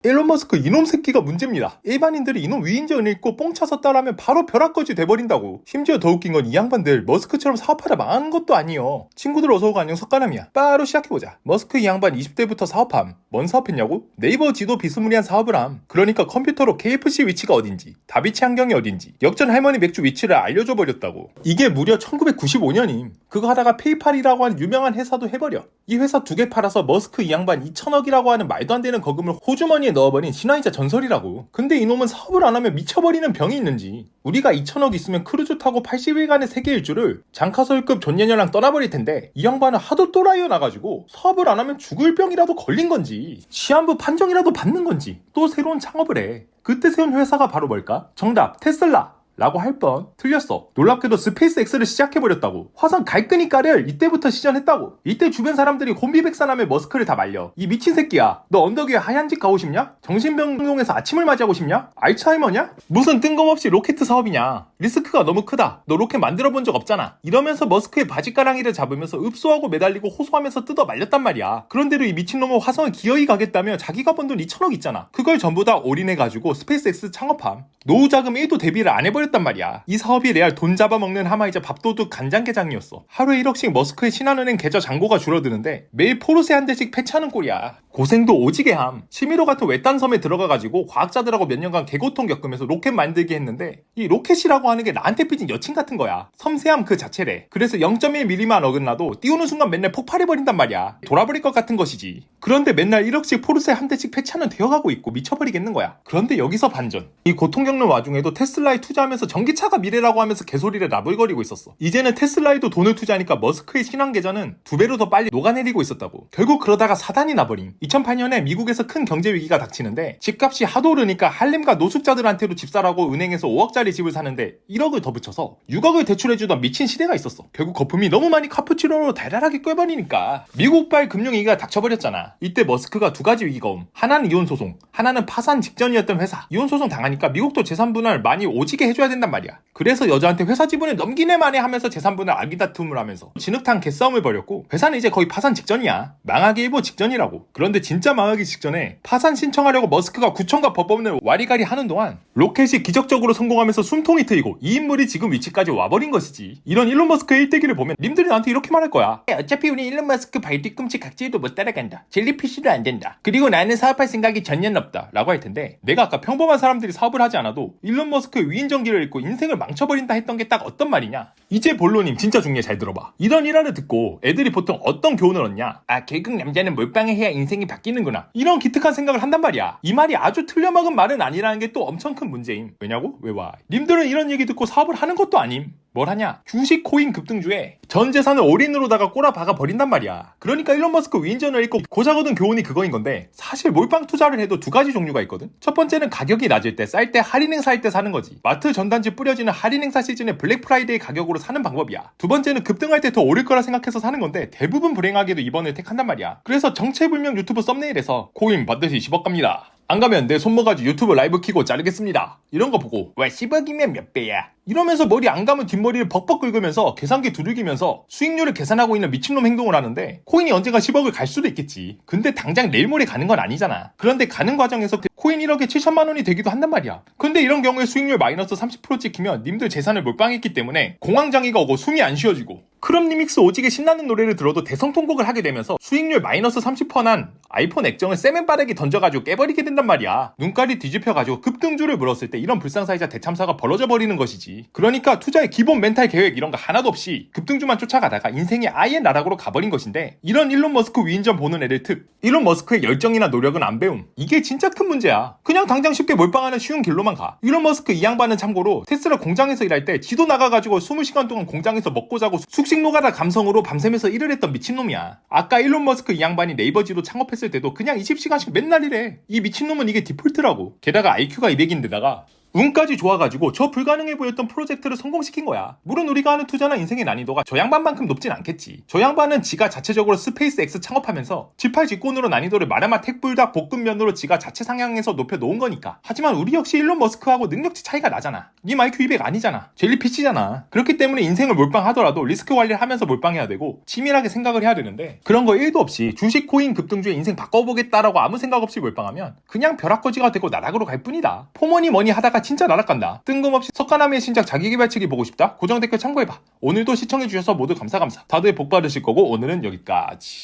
일론 머스크 이놈 새끼가 문제입니다. 일반인들이 이놈 위인전을 읽고 뽕차서 따라하면 바로 벼락거지 돼버린다고. 심지어 더 웃긴 건 이 양반들 머스크처럼 사업하다 망한 것도 아니여. 친구들 어서오고 안녕 석가람이야. 바로 시작해보자. 머스크 이 양반 20대부터 사업함. 뭔 사업했냐고? 네이버 지도 비스무리한 사업을 함. 그러니까 컴퓨터로 KFC 위치가 어딘지, 다비치 환경이 어딘지, 역전 할머니 맥주 위치를 알려줘 버렸다고. 이게 무려 1995년임. 그거 하다가 페이팔이라고 하는 유명한 회사도 해버려. 이 회사 2개 팔아서 머스크 이 양반 2천억이라고 하는 말도 안 되는 거금을 호주머니에 넣어버린 신화이자 전설이라고. 근데 이놈은 사업을 안 하면 미쳐버리는 병이 있는지. 우리가 2천억 있으면 크루즈 타고 80일간의 세계 일주를 장카설급 존예녀랑 떠나버릴 텐데 이 양반은 하도 또라이어 나가지고 사업을 안 하면 죽을 병이라도 걸린 건지 시한부 판정이라도 받는 건지 또 새로운 창업을 해. 그때 세운 회사가 바로 뭘까? 정답 테슬라 라고 할 뻔. 틀렸어. 놀랍게도 스페이스X를 시작해버렸다고. 화성 갈끄니까를 이때부터 시전했다고. 이때 주변 사람들이 혼비백산하며 머스크를 다 말려. 이 미친 새끼야, 너 언덕 위에 하얀 집 가고 싶냐? 정신병동에서 아침을 맞이하고 싶냐? 알츠하이머냐? 무슨 뜬금없이 로켓 사업이냐? 리스크가 너무 크다. 너 로켓 만들어본 적 없잖아. 이러면서 머스크의 바지가랑이를 잡으면서 읍소하고 매달리고 호소하면서 뜯어 말렸단 말이야. 그런데도 이 미친놈은 화성을 기어이 가겠다며 자기가 번 돈 2천억 있잖아. 그걸 전부 다 올인해가지고 스페이스X 창업함. 노후 자금 1도 대비를 안 해버렸단 말이야. 이 사업이 레알 돈 잡아먹는 하마이자 밥도둑 간장게장이었어. 하루에 1억씩 머스크의 신한은행 계좌 잔고가 줄어드는데 매일 포르쉐 한 대씩 패치하는 꼴이야. 고생도 오지게 함. 시미로 같은 외딴 섬에 들어가가지고 과학자들하고 몇 년간 개고통 겪으면서 로켓 만들게 했는데 이 로켓이라고 하는 게 나한테 삐진 여친 같은 거야. 섬세함 그 자체래. 그래서 0.1mm만 어긋나도 띄우는 순간 맨날 폭발해버린단 말이야. 돌아버릴 것 같은 것이지. 그런데 맨날 1억씩 포르쉐 한 대씩 패치하는 되어가고 있고 미쳐버리겠는 거야. 그런데 여기서 반전. 이 고통 겪는 와중에도 테슬라에 투자하면서 전기차가 미래라고 하면서 개소리를 나불거리고 있었어. 이제는 테슬라에도 돈을 투자하니까 머스크의 신앙 계좌는 2배로 더 빨리 녹아내리고 있었다고. 결국 그러다가 사단이 나버림. 2008년에 미국에서 큰 경제 위기가 닥치는데 집값이 하도 오르니까 한림과 노숙자들한테도 집 사라고 은행에서 5억짜리 집을 사는데 1억을 더 붙여서 6억을 대출해주던 미친 시대가 있었어. 결국 거품이 너무 많이 카푸치노로 달달하게 꿰버리니까 미국발 금융위기가 닥쳐버렸잖아. 이때 머스크가 2가지 위기가 옴. 하나는 이혼 소송, 하나는 파산 직전이었던 회사. 이혼 소송 당하니까 미국도 재산 분할 많이 오지게 해줘야 된단 말이야. 그래서 여자한테 회사 지분을 넘기네 마네 하면서 재산 분할 아기다툼을 하면서 진흙탕 개싸움을 벌였고 회사는 이제 거의 파산 직전이야. 망하기 일보 직전이라고. 그런데 진짜 망하기 직전에 파산 신청하려고 머스크가 구청과 법원을 와리가리 하는 동안 로켓이 기적적으로 성공하면서 숨통이 트이고 이 인물이 지금 위치까지 와버린 것이지. 이런 일론 머스크의 일대기를 보면 님들이 나한테 이렇게 말할 거야. 어차피 우리 일론 머스크 발 뒤꿈치 각질도 못 따라간다. 젤리피쉬도 안 된다. 그리고 나는 사업할 생각이 전혀 없다 라고 할 텐데 내가 아까 평범한 사람들이 사업을 하지 않아도 일론 머스크의 위인전기를 읽고 인생을 망쳐버린다 했던 게 딱 어떤 말이냐. 이제 본론님 진짜 중요해. 잘 들어봐. 이런 일화를 듣고 애들이 보통 어떤 교훈을 얻냐. 아 결국 남자는 몰빵을 해야 인생이 바뀌는구나. 이런 기특한 생각을 한단 말이야. 이 말이 아주 틀려먹은 말은 아니라는 게 또 엄청 큰 문제임. 왜냐고? 왜 와? 님들은 이런 얘기 듣고 사업을 하는 것도 아님. 뭘 하냐? 주식 코인 급등주에 전 재산을 올인으로다가 꼬라박아 버린단 말이야. 그러니까 일론 머스크 위인전을 읽고 고작 얻은 교훈이 그거인 건데 사실 몰빵 투자를 해도 2가지 종류가 있거든. 첫 번째는 가격이 낮을 때, 쌀 때, 할인 행사할 때 사는 거지. 마트 전단지 뿌려지는 할인 행사 시즌에 블랙 프라이데이 가격으로 사는 방법이야. 두 번째는 급등할 때 더 오를 거라 생각해서 사는 건데 대부분 불행하게도 이번을 택한단 말이야. 그래서 정체불명 유튜브 썸네일에서 코인 반드시 10억 갑니다. 안 가면 내 손모가지 유튜브 라이브 키고 자르겠습니다. 이런 거 보고 와 10억이면 몇 배야? 이러면서 머리 안 감은 뒷머리를 벅벅 긁으면서 계산기 두들기면서 수익률을 계산하고 있는 미친놈 행동을 하는데 코인이 언젠가 10억을 갈 수도 있겠지. 근데 당장 내일 모레 가는 건 아니잖아. 그런데 가는 과정에서 코인 1억에 7천만 원이 되기도 한단 말이야. 근데 이런 경우에 수익률 마이너스 30% 찍히면 님들 재산을 몰빵했기 때문에 공황장애가 오고 숨이 안 쉬어지고 크럼니믹스 오지게 신나는 노래를 들어도 대성통곡을 하게 되면서 수익률 마이너스 30%난 아이폰 액정을 세면 빠르게 던져가지고 깨버리게 된단 말이야. 눈깔이 뒤집혀가지고 급등주를 물었을 때 이런 불상사이자 대참사가 벌어져 버리는 것이지. 그러니까 투자의 기본 멘탈 계획 이런 거 하나도 없이 급등주만 쫓아가다가 인생이 아예 나락으로 가버린 것인데 이런 일론 머스크 위인전 보는 애들 특 일론 머스크의 열정이나 노력은 안 배움. 이게 진짜 큰 문제야. 그냥 당장 쉽게 몰빵하는 쉬운 길로만 가. 일론 머스크 이 양반은 참고로 테슬라 공장에서 일할 때 지도 나가가지고 20시간 동안 공장에서 먹고 자고 숙식 노가다 감성으로 밤새면서 일을 했던 미친놈이야. 아까 일론 머스크 이 양반이 네이버 지도 창업했을 때도 그냥 20시간씩 맨날 일해. 이 미친놈은 이게 디폴트라고. 게다가 IQ가 200인데다가 운까지 좋아가지고 저 불가능해 보였던 프로젝트를 성공시킨 거야. 물론 우리가 하는 투자나 인생의 난이도가 저 양반만큼 높진 않겠지. 저 양반은 지가 자체적으로 스페이스X 창업하면서 지팔직군으로 난이도를 마라마 택불닭 볶음면으로 지가 자체 상향해서 높여놓은 거니까. 하지만 우리 역시 일론 머스크하고 능력치 차이가 나잖아. 님 IQ 200 아니잖아. 젤리피쉬잖아. 그렇기 때문에 인생을 몰빵하더라도 리스크 관리를 하면서 몰빵해야 되고 치밀하게 생각을 해야 되는데 그런 거 1도 없이 주식 코인 급등주에 인생 바꿔보겠다라고 아무 생각 없이 몰빵하면 그냥 벼락거지가 되고 나락으로 갈 뿐이다. 포머니 머니 하다가 진짜 나락간다. 뜬금없이 석가나미의 신작 자기계발책이 보고 싶다? 고정 댓글 참고해봐. 오늘도 시청해주셔서 모두 감사. 다들 복 받으실 거고 오늘은 여기까지.